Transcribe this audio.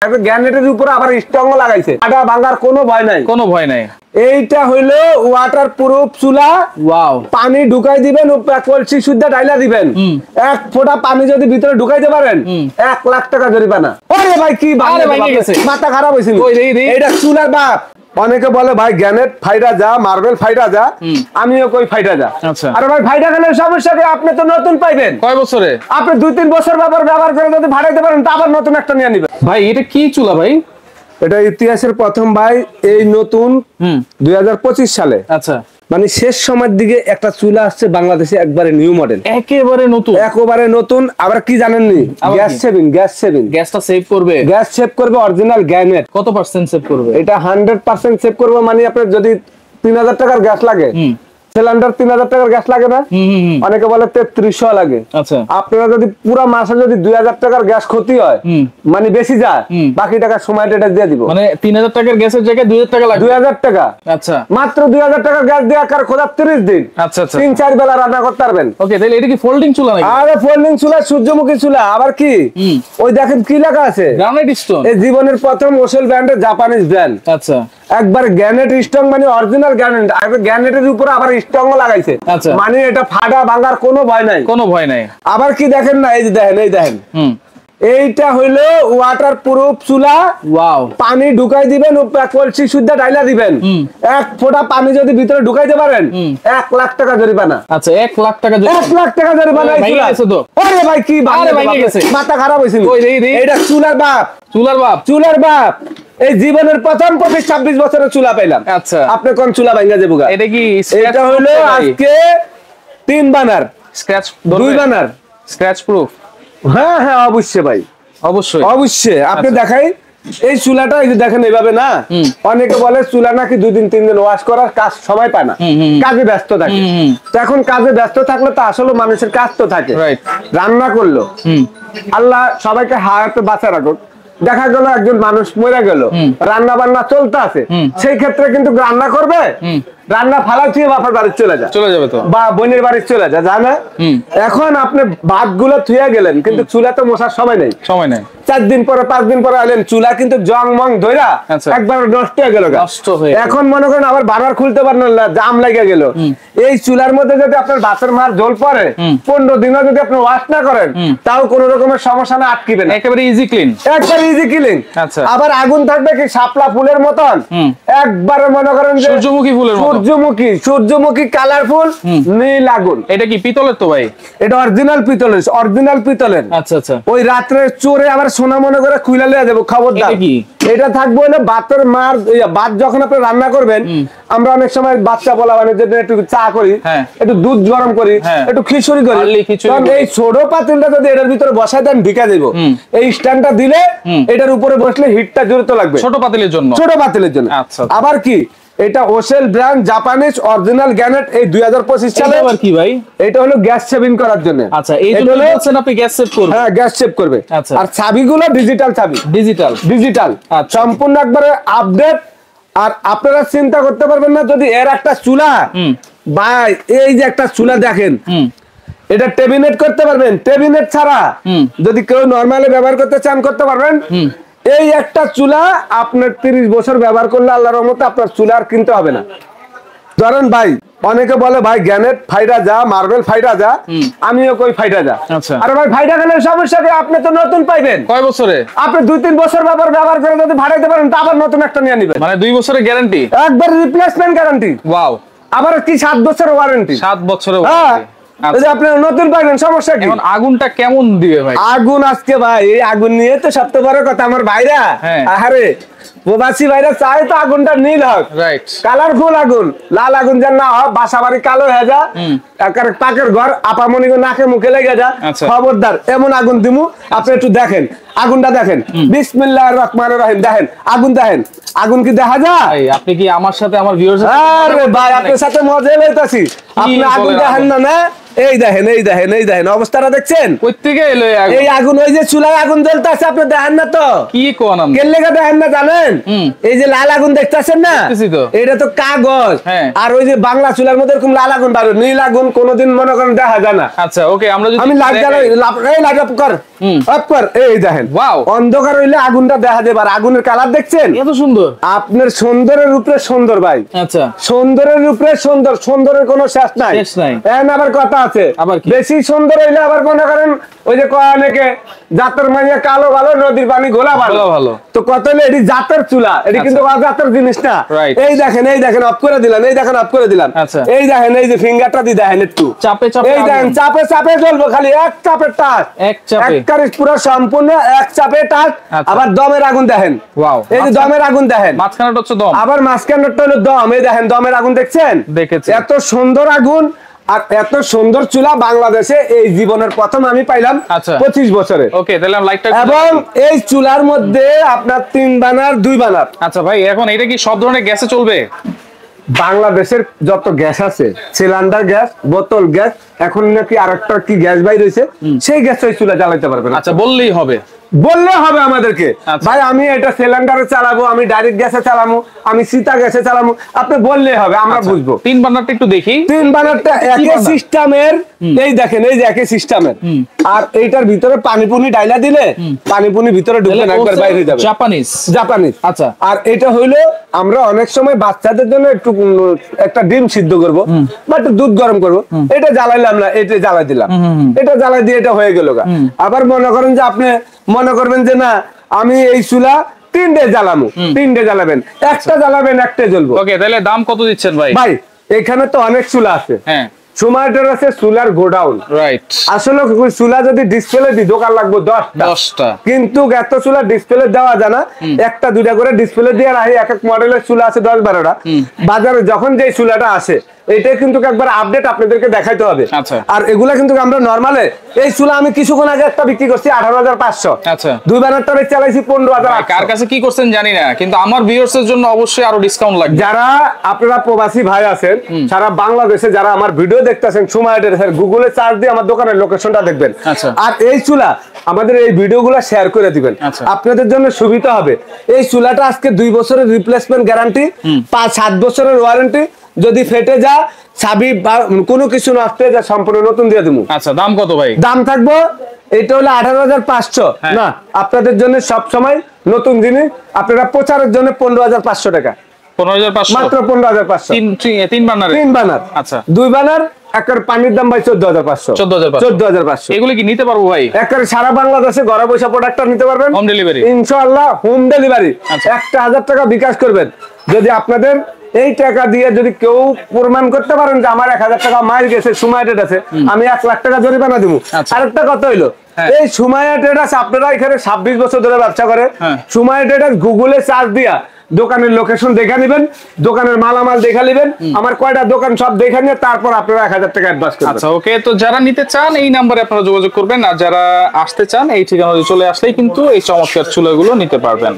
গ্যানেটের উপর আবার স্ট্রং লাগাইছে, আটা ভাঙার কোনো ভয় নাই, কোনো ভয় নাই। এইটা হইলো ওয়াটার প্রুফ চুলা। ওয়াও, পানি ঢুকাই দিবেন, কলসি সুদ্ধা ডাইলা দিবেন, এক ফোঁটা পানি যদি ভিতরে ঢুকাইতে পারেন 1 লাখ টাকা জরিমানা। আরে ভাই কি মাথা খারাপ হয়েছিল, এইটা চুলার বাপ। অনেকে বলে ভাই গ্যানেট ফাইটা যা, মার্বেল ফাইটা যা, আমিও কই ফাইটা যা। আরে ভাই ফাইটা গেলে সমস্যা কি, আপনি তো নতুন পাইবেন। কয় বছরে? আপনি 2-3 বছর ব্যবহার করে যদি ভাড়াইতে পারেন তা আবার নতুন একটা নিয়ে নিবেন। ভাই এটা কি চুলা ভাই? এটা ইতিহাসের প্রথম ভাই, এই নতুন 2025 সালে, আচ্ছা মানে শেষ সময়ের দিকে একটা চুলা আসছে বাংলাদেশে, একবারে নিউ মডেল, একেবারে নতুন, একেবারে নতুন। আবার কি জানেননি, গ্যাস সেভিং, গ্যাসটা সেভ করবে, গ্যাস সেভ করবে, অরিজিনাল গ্যানেট। কত পার্সেন্ট সেভ করবে? এটা 100% সেভ করবে। মানে আপনার যদি 3000 টাকার গ্যাস লাগে, সিলিন্ডার 3000 টাকার গ্যাস লাগে না, অনেকে বলে 3300 লাগে। আচ্ছা, আপনারা যদি পুরো মাসে যদি 2000 টাকার গ্যাস ক্ষতি হয়, মানে বেশি যায়, বাকি টাকা সময় এটা দিয়ে দিব। মানে 3000 টাকার গ্যাসের জায়গায় 2000 টাকা লাগবে। 2000 টাকা, আচ্ছা মাত্র 2000 টাকার গ্যাস দিয়ে কার খোদা 30 দিন, আচ্ছা আচ্ছা 3-4 বেলা রান্না করতে পারবেন। ওকে, তাহলে এটা কি ফোল্ডিং চুলা নাকি? আরে ফোল্ডিং চুলা, সূর্যমুখী চুলা। আবার কি ওই দেখেন কি লেখা আছে, গ্রানাইট স্টোন। এই জীবনের প্রথম ওশেল ব্র্যান্ডের, জাপানিজ ব্র্যান্ড। আচ্ছা, একবার গ্যানেট স্ট্রং, মানে অরিজিনাল গ্যানেট। আগে গ্যানেটের উপর আবার স্ট্রং লাগাইছে, আচ্ছা, মানে এটা ফাটা ভাঙার কোনো ভয় নাই, কোনো ভয় নাই। আবার কি দেখেন না, এই যে দেখেন, এই দেখেন, এইটা হইলো ওয়াটার প্রুফ চুলা। ওয়াও, পানি ঢুকাই দিবেন, কলসি সুদ্ধা ডাইলা দিবেন, এক ফোঁটা পানি যদি ভিতরে ঢুকাইতে পারেন 1 লাখ টাকা জরিমানা। আচ্ছা, 1 লাখ টাকা, 1 লাখ টাকা জরিমানা। আরে ভাই কি মাথা খারাপ হয়েছিল, এটা চুলার বাপ, চুলার বাপ, চুলার বাপ। এই জীবনের প্রথম 26 বছরের চুলা পাইলাম। আচ্ছা, আপনি কোন চুলা ভাঙা যাবো? এটা কি এটা হলো আজকে 3 বানার, স্ক্র্যাচ 2 বানার, স্ক্র্যাচ প্রুফ। হ্যাঁ হ্যাঁ অবশ্যই ভাই, অবশ্যই অবশ্যই। আপনি দেখাই এই চুলাটা, এই যে দেখেন এইভাবে না, অনেকে বলে চুলা নাকি 2-3 দিন ওয়াশ করার কাজ সময় পায় না, কাজে ব্যস্ত থাকে। তো এখন কাজে ব্যস্ত থাকলে তো আসলে মানুষের কাজ তো থাকে, রান্না করলো, আল্লাহ সবাইকে হায়াতে বাঁচা রাখুক। দেখা গেল একজন মানুষ মরে গেল, রান্না বান্না চলতে আছে, সেই ক্ষেত্রে কিন্তু রান্না করবে, রান্না ফালাও থুয়ে বাপের বাড়ি চলে যাবে তো, বা বোনের বাড়ি চলে যায়, জানা। এখন আপনি ভাত গুলো থুয়ে গেলেন, কিন্তু চুলা তো মশার সময় নেই, 4 দিন পরে 5 দিন পরে আলেন, চুলা কিন্তু জং মং ধইরা একবার নষ্ট হয়ে গেল। এখন মনে করেন আবার বারবার খুলতে পারেন না, জাম লেগে গেল। এই চুলার মধ্যে যদি আপনার ভাতের মার জল পড়ে 15 দিনও যদি আপনি ওয়াশ না করেন, তাও কোন রকমের সমস্যা না, আটকিবে না, একেবারে ইজি ক্লিন, একবার ইজি ক্লিন। আবার আগুন থাকবে কি শাপলা ফুলের মতন, একবার মনে করেন সূর্যমুখী ফুলের মতন, সূর্যমুখী কালারফুল নীল আগুন। এটা কি পিতলের তো ভাই? এটা অরিজিনাল পিতলের, অরিজিনাল পিতলের। আচ্ছা আচ্ছা, ওই রাত্রে চোরে আবার সোনা মনে করে খুইলা লিয়ে যাবো, খবরদার। এটা থাকবে হলো ভাতের মার, ভাত যখন আপনি রান্না করবেন, আমরা অনেক সময় বাচ্চা বলা মানে একটু চা করি, একটু দুধ গরম করি, একটু খিচুড়ি করি, এই ছোট পাতিলটা যদি এটার ভিতরে বসায় দেন ঢিকা দেব, এই স্ট্যান্ডটা দিলে এটার উপরে বসলে হিটটা জোরে লাগবে, ছোট পাতিলের জন্য, ছোট পাতিলের জন্য। আবার কি এটা ওশেল ব্র্যান্ড, জাপানিজ অরিজিনাল গ্যানেট, এই 2025 সালে। আবার কি ভাই, এটা হলো গ্যাস সেভিং করার জন্য। আচ্ছা, এই জন্য বলছেন আপনি গ্যাস সেভ করবেন? হ্যাঁ, গ্যাস সেভ করবে। আর চাবিগুলো ডিজিটাল চাবি, ডিজিটাল সম্পূর্ণ একবারে আপডেট। আর আপনারা চিন্তা করতে পারবেন না, যদি এর একটা চুলা ভাই, এই যে একটা চুলা দেখেন, এটা টেবিনেট করতে পারবেন, টেবিনেট ছাড়া যদি কেউ নরমালি ব্যবহার করতে চান করতে পারবেন। এই একটা চুলা আপনার 30 বছর ব্যবহার করলে আল্লাহর রহমতে আপনার চুলা আর কিনতে হবে না। ধরেন ভাই, অনেকে বলে ভাই গ্যানেট ফাইটা যা, মার্বেল ফাইটা যা, আমিও কই ফাইটা যা। আরে ভাই ফাইটা গেলে সমস্যা কি, আপনি তো নতুন পাইবেন। কয় বছরে? আপনি 2-3 বছর ব্যবহার করে যদি ভাড়াইতে পারেন তা আবার নতুন একটা নিয়ে নিবেন, মানে 2 বছরের গ্যারান্টি, একবার রিপ্লেসমেন্ট গ্যারান্টি। ওয়াও, আবার কি 7 বছরের ওয়ারেন্টি, 7 বছরের ওয়ারেন্টি। আপনি নতুন পাইবেন, সমস্যা কি? এখন আগুনটা কেমন দিবে ভাই? আগুন আজকে ভাই, এই আগুন নিয়ে তো সবচেয়ে বড় কথা, আমার ভাইরা, আরে প্রবাসী ভাইরা চায় তো আগুনটা নীল হোক, কালারফুল আগুন, লাল আগুন যেন না হয়, বাসা বাড়ি কালো হয়ে যা, পাকের ঘর আপামনি নাকে মুখে লেগে যা, খবরদার এমন আগুন দিমু। আপনি একটু দেখেন আগুনটা, দেখেন বিসমিল্লাহির রহমানির রহিম, দেখেন আগুন, দেখেন আগুন কি দেখা যায়? আপনি কি আমার সাথে আমার ভিউয়ার্স? আরে ভাই, আপনার সাথে মজা লইতাছি, আপনি আগুন দেখেন না? না, এই দেখেন, এই দেখেন, এই দেখেন অবস্থাটা দেখছেন? এই আগুন, ওই যে চুলায় আগুন জ্বলতেছে, আপনি দেখেন না তো? কি কোন কেলেগা দেখেন না জানেন? এই যে লাল আগুন দেখতেছেন না, এটা তো কাগজ। আর ওই যে বাংলা চুলার মধ্যে এরকম লাল আগুন বাড়ে, নীল আগুন কোনোদিন মনে করেন দেখা যায় না। আচ্ছা ওকে, আমরা যদি আমি লাইট জ্বালাই, এই লাইট অফ কর, অফ কর, এই দেখেন ওয়াও, অন্ধকার হইলে আগুনটা দেখা যাবে। আর আগুনের কালার দেখছেন এত সুন্দর। আপনার সুন্দরের উপরে সুন্দর ভাই, আচ্ছা, সুন্দরের উপরে সুন্দর, সুন্দরের কোনো শেষ নাই। এখন আবার কথা আছে, বেশি সুন্দর হইলে আবার মনে করেন ওই যে কয় অনেকে জাতের মাইয়া কালো ভালো, নদীর পানি ঘোলা ভালো। তো কত হলে এটি জাতের চুলা, এটি কিন্তু জাতের জিনিস না। এই দেখেন অফ করে দিলাম, এই দেখেন অফ করে দিলাম, এই দেখেন এই যে ফিঙ্গারটা দিয়ে দেখেন একটু চাপে, এই দেখেন চাপে চাপে জ্বলবো, খালি এক চাপের টাচ, একবারে পুরো সম্পূর্ণ এক চাপে টাচ। আবার দমের আগুন দেখেন, এই যে দমের আগুন দেখেন, মাঝখানটা হচ্ছে দম, আবার মাঝখানটা হলো দম। এই দেখেন দমের আগুন দেখছেন, এত সুন্দর আগুন আর এত সুন্দর চুলা বাংলাদেশে এই জীবনের প্রথম আমি পাইলাম 25 বছরে। ওকে, তাহলে লাইটটা, এবং এই চুলার মধ্যে আপনার 3 বার্নার 2 বার্নার। আচ্ছা ভাই, এখন এটা কি সব ধরনের গ্যাসে চলবে? বাংলাদেশের যত গ্যাস আছে, সিলিন্ডার গ্যাস, বোতল গ্যাস, এখন নাকি আরেকটা কি গ্যাস বাইর হইছে, সেই গ্যাস ওই চুলা জ্বালাতে পারবেন। আচ্ছা, বললেই হবে আমাদেরকে, ভাই আমি এটা সিলিন্ডারে চালাবো, আমি ডাইরেক্ট গ্যাসে চালাবো, আমি সীতা গ্যাসে চালাবো, আপনি বললেই হবে, আমরা বুঝবো। 3 বার্নারটা একটু দেখি। 3 বার্নারটা একই সিস্টেমের, এই দেখেন এই যে একই সিস্টেমের। আর এইটার ভিতরে পানি পুনি ডাইলা দিলে পানি পুনি ভিতরে ঢুকবে না, একবার বাইরে হয়ে যাবে। জাপানিজ। আচ্ছা, আর এটা হইলো আমরা অনেক সময় বাচ্চাদের জন্য একটু একটা ডিম সিদ্ধ করব বা একটু দুধ গরম করব, এটা জ্বালাইলাম না, এটা জ্বালাই দিলাম, এটা জ্বালাই দিয়ে এটা হয়ে গেল। আবার মনে করেন যে আপনি মনে করবেন যে না আমি এই চুলা 3 ডে জ্বালাবো, 3 ডে জ্বালাবেন, একটা জ্বালাবেন, একটা জ্বলবো। ওকে, তাহলে দাম কত দিচ্ছেন ভাই? ভাই এখানে তো অনেক চুলা আছে, হ্যাঁ, সুমাইটার আছে, চুলার গোডাউন, রাইট। আসলে চুলা যদি ডিসপ্লে দি দোকান লাগবে 10টা, কিন্তু এত চুলা ডিসপ্লে দেওয়া যায় না, একটা দুইটা করে ডিসপ্লে দিয়ে রাখি। এক এক মডেলের চুলা আছে 10-12টা। বাজারে যখন যে চুলাটা আসে এটা কিন্তু একবার আপডেট আপনাদেরকে দেখাইতে হবে। আর এগুলা কিন্তু আমরা নরমালে এই চুলা আমি কিছুক্ষণ আগে একটা বিক্রি করছি 18,500। আচ্ছা, 2 বার্নারটা বেচে চালাইছি 15,000। কার কাছে কি করছেন জানি না, কিন্তু আমার ভিউয়ার্স এর জন্য অবশ্যই আরো ডিসকাউন্ট লাগবে। যারা আপনারা প্রবাসী ভাই আছেন সারা বাংলাদেশে, যারা আমার ভিডিও দেখতেছেন, সুমাইটের স্যার গুগলে সার্চ দিয়ে আমার দোকানের লোকেশনটা দেখবেন। আর এই চুলা আমাদের এই ভিডিওগুলো শেয়ার করে দিবেন, আপনাদের জন্য সুবিধা হবে। এই চুলাটা আজকে 2 বছরের রিপ্লেসমেন্ট গ্যারান্টি, 5-7 বছরের ওয়ারেন্টি। যদি ফেটে যা, চাবি বা কোনো কিছু নষ্ট হয়ে যা, সম্পূর্ণ নতুন দিয়ে দেবো। আচ্ছা, দাম কত ভাই? দাম থাকবো এটা হলো 18,500 না, আপনাদের জন্য সব সময় নতুন জিনিস। আপনারা প্রচারের জন্য 15,500 টাকা, 15,500 মাত্র 15,500। 3 বার্নার, 3 বার্নার। আচ্ছা, 2 বার্নার একবার পানির দাম ভাই 14,500। 14,500 এগুলো কি নিতে পারবো ভাই? একবার সারা বাংলাদেশে ঘরে বসে প্রোডাক্টটা নিতে পারবেন, হোম ডেলিভারি ইনশাআল্লাহ, হোম ডেলিভারি। 1,000 টাকা বিকাশ করবেন। যদি আপনাদের এই টাকা দিয়ে যদি কেউ প্রমাণ করতে পারেন যে আমার 1,000 টাকা মাইল গেছে, সুমাইটেড আছে, আমি 1 লাখ টাকা জরিমানা দিব। আরেকটা কথা হইলো, এই সুমাইটেড আছে, আপনারা এখানে 26 বছর ধরে ব্যবসা করে, সুমাইটেড গুগলে সার্চ দিয়া দোকানের লোকেশন দেখে নেবেন, দোকানের মালামাল দেখে নেবেন, আমার কয়টা দোকান সব দেখে নিয়ে তারপর আপনারা 1,000 টাকা অ্যাডভান্স করবেন। আচ্ছা, ওকে, তো যারা নিতে চান এই নাম্বারে আপনারা যোগাযোগ করবেন, আর যারা আসতে চান এই ঠিকানায় চলে আসলেই কিন্তু এই চমৎকার চুলাগুলো নিতে পারবেন।